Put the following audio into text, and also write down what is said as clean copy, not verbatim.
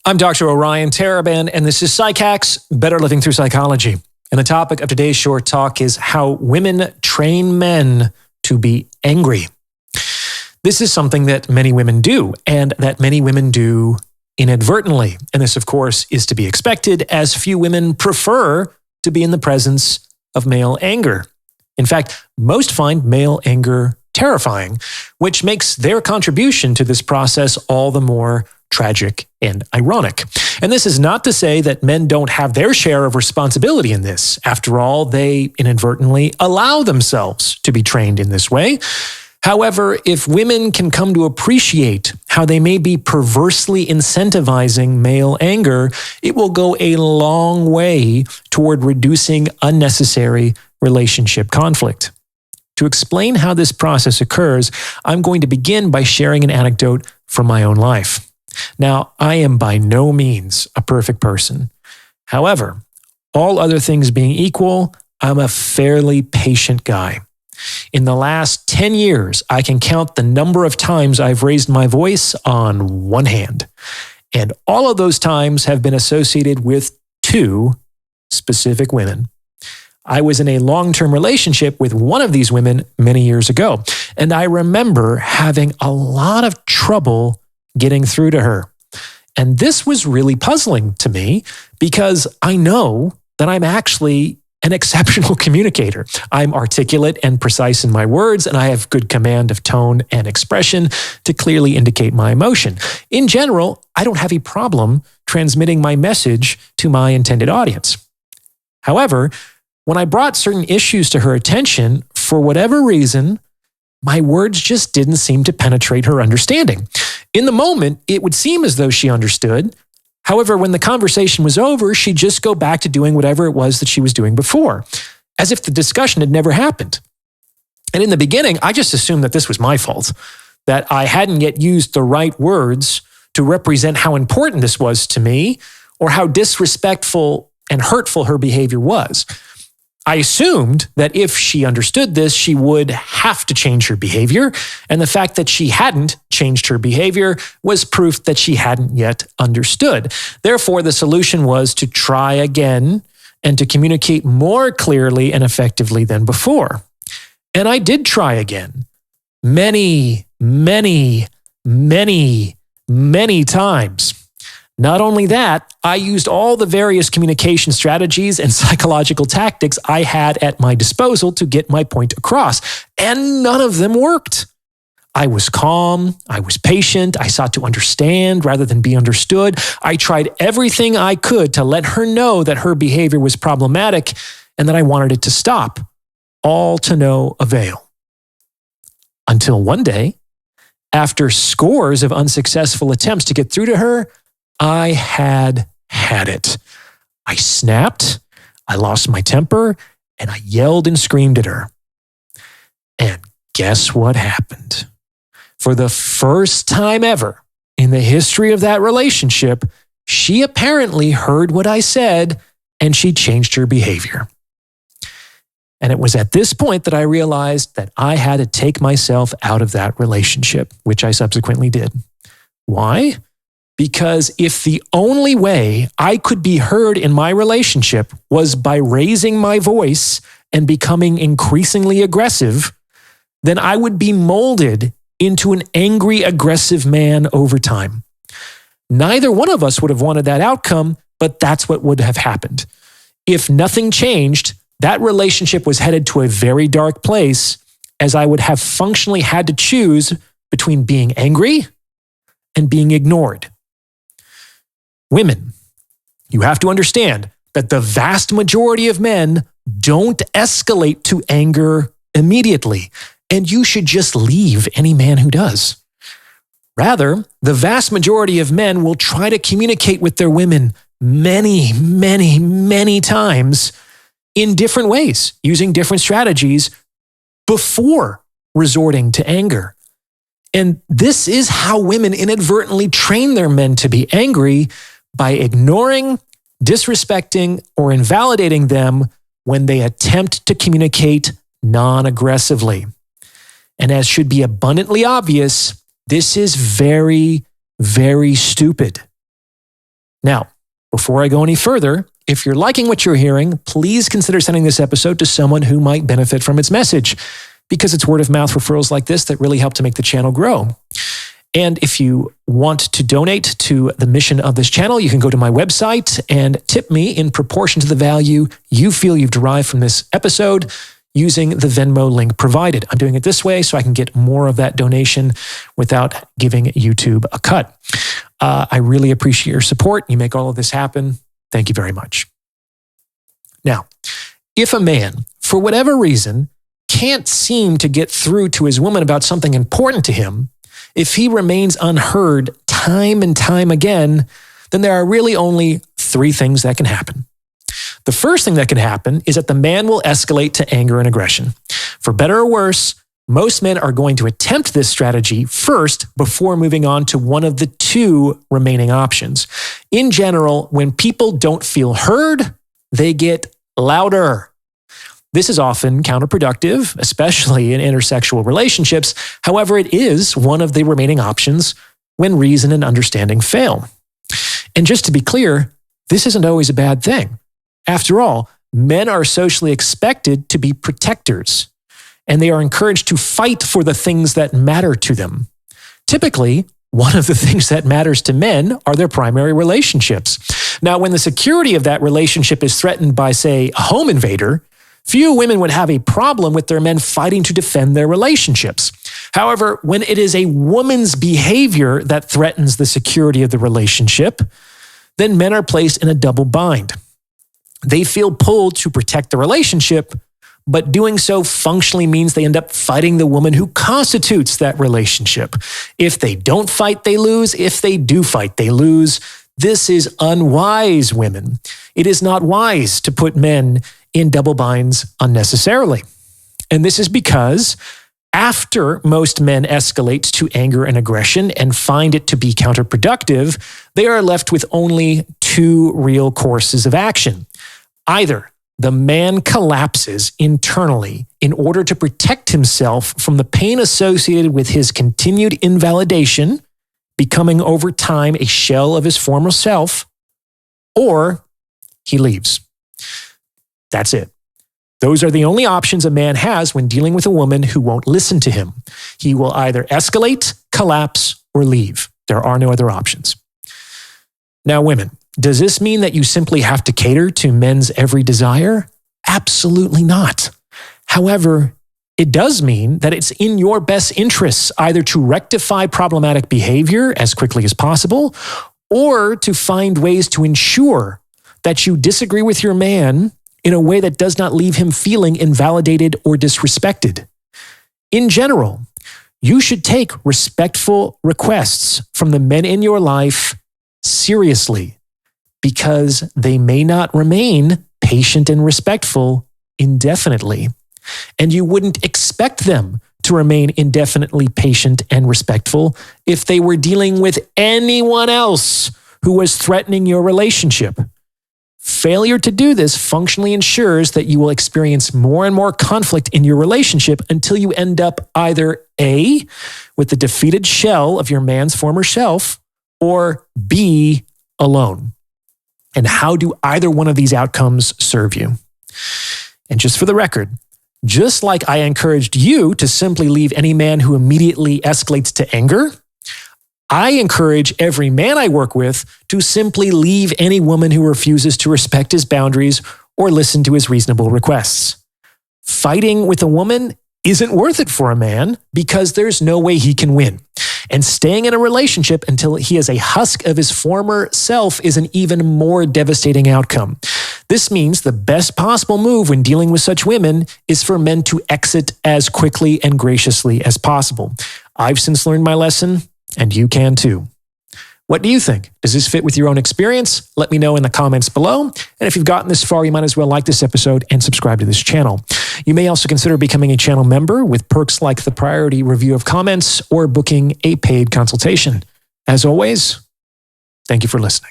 I'm Dr. Orion Taraban, and this is PsycHacks, Better Living Through Psychology. And the topic of today's short talk is how women train men to be angry. This is something that many women do, and that many women do inadvertently. And this, of course, is to be expected, as few women prefer to be in the presence of male anger. In fact, most find male anger terrifying, which makes their contribution to this process all the more tragic and ironic. And this is not to say that men don't have their share of responsibility in this. After all, they inadvertently allow themselves to be trained in this way. However, if women can come to appreciate how they may be perversely incentivizing male anger, it will go a long way toward reducing unnecessary relationship conflict. To explain how this process occurs, I'm going to begin by sharing an anecdote from my own life. Now, I am by no means a perfect person. However, all other things being equal, I'm a fairly patient guy. In the last 10 years, I can count the number of times I've raised my voice on one hand. And all of those times have been associated with two specific women. I was in a long-term relationship with one of these women many years ago, and I remember having a lot of trouble getting through to her. And this was really puzzling to me because I know that I'm actually an exceptional communicator. I'm articulate and precise in my words, and I have good command of tone and expression to clearly indicate my emotion. In general, I don't have a problem transmitting my message to my intended audience. However, when I brought certain issues to her attention, for whatever reason, my words just didn't seem to penetrate her understanding. In the moment, it would seem as though she understood. However, when the conversation was over, she'd just go back to doing whatever it was that she was doing before, as if the discussion had never happened. And in the beginning, I just assumed that this was my fault, that I hadn't yet used the right words to represent how important this was to me, or how disrespectful and hurtful her behavior was. I assumed that if she understood this, she would have to change her behavior, and the fact that she hadn't changed her behavior was proof that she hadn't yet understood. Therefore, the solution was to try again and to communicate more clearly and effectively than before. And I did try again. Many times. Not only that, I used all the various communication strategies and psychological tactics I had at my disposal to get my point across, and none of them worked. I was calm, I was patient, I sought to understand rather than be understood. I tried everything I could to let her know that her behavior was problematic and that I wanted it to stop, all to no avail. Until one day, after scores of unsuccessful attempts to get through to her, I had it. I snapped, I lost my temper, and I yelled and screamed at her. And guess what happened? For the first time ever in the history of that relationship, she apparently heard what I said and she changed her behavior. And it was at this point that I realized that I had to take myself out of that relationship, which I subsequently did. Why? Because if the only way I could be heard in my relationship was by raising my voice and becoming increasingly aggressive, then I would be molded into an angry, aggressive man over time. Neither one of us would have wanted that outcome, but that's what would have happened. If nothing changed, that relationship was headed to a very dark place, as I would have functionally had to choose between being angry and being ignored. Women, you have to understand that the vast majority of men don't escalate to anger immediately, and you should just leave any man who does. Rather, the vast majority of men will try to communicate with their women many times in different ways, using different strategies before resorting to anger. And this is how women inadvertently train their men to be angry, by ignoring, disrespecting, or invalidating them when they attempt to communicate non-aggressively. And as should be abundantly obvious, this is very, very stupid. Now, before I go any further, if you're liking what you're hearing, please consider sending this episode to someone who might benefit from its message, because it's word of mouth referrals like this that really help to make the channel grow. And if you want to donate to the mission of this channel, you can go to my website and tip me in proportion to the value you feel you've derived from this episode using the Venmo link provided. I'm doing it this way so I can get more of that donation without giving YouTube a cut. I really appreciate your support. You make all of this happen. Thank you very much. Now, if a man, for whatever reason, can't seem to get through to his woman about something important to him, if he remains unheard time and time again, then there are really only three things that can happen. The first thing that can happen is that the man will escalate to anger and aggression. For better or worse, most men are going to attempt this strategy first before moving on to one of the two remaining options. In general, when people don't feel heard, they get louder. This is often counterproductive, especially in intersexual relationships. However, it is one of the remaining options when reason and understanding fail. And just to be clear, this isn't always a bad thing. After all, men are socially expected to be protectors, and they are encouraged to fight for the things that matter to them. Typically, one of the things that matters to men are their primary relationships. Now, when the security of that relationship is threatened by, say, a home invader, few women would have a problem with their men fighting to defend their relationships. However, when it is a woman's behavior that threatens the security of the relationship, then men are placed in a double bind. They feel pulled to protect the relationship, but doing so functionally means they end up fighting the woman who constitutes that relationship. If they don't fight, they lose. If they do fight, they lose. This is unwise, women. It is not wise to put men in double binds unnecessarily. And this is because after most men escalate to anger and aggression and find it to be counterproductive, they are left with only two real courses of action. Either the man collapses internally in order to protect himself from the pain associated with his continued invalidation, becoming over time a shell of his former self, or he leaves. That's it. Those are the only options a man has when dealing with a woman who won't listen to him. He will either escalate, collapse, or leave. There are no other options. Now, women, does this mean that you simply have to cater to men's every desire? Absolutely not. However, it does mean that it's in your best interests either to rectify problematic behavior as quickly as possible or to find ways to ensure that you disagree with your man in a way that does not leave him feeling invalidated or disrespected. In general, you should take respectful requests from the men in your life seriously, because they may not remain patient and respectful indefinitely. And you wouldn't expect them to remain indefinitely patient and respectful if they were dealing with anyone else who was threatening your relationship. Failure to do this functionally ensures that you will experience more and more conflict in your relationship until you end up either A, with the defeated shell of your man's former self, or B, alone. And how do either one of these outcomes serve you? And just for the record, just like I encouraged you to simply leave any man who immediately escalates to anger, I encourage every man I work with to simply leave any woman who refuses to respect his boundaries or listen to his reasonable requests. Fighting with a woman isn't worth it for a man because there's no way he can win. And staying in a relationship until he is a husk of his former self is an even more devastating outcome. This means the best possible move when dealing with such women is for men to exit as quickly and graciously as possible. I've since learned my lesson, and you can too. What do you think? Does this fit with your own experience? Let me know in the comments below. And if you've gotten this far, you might as well like this episode and subscribe to this channel. You may also consider becoming a channel member with perks like the priority review of comments or booking a paid consultation. As always, thank you for listening.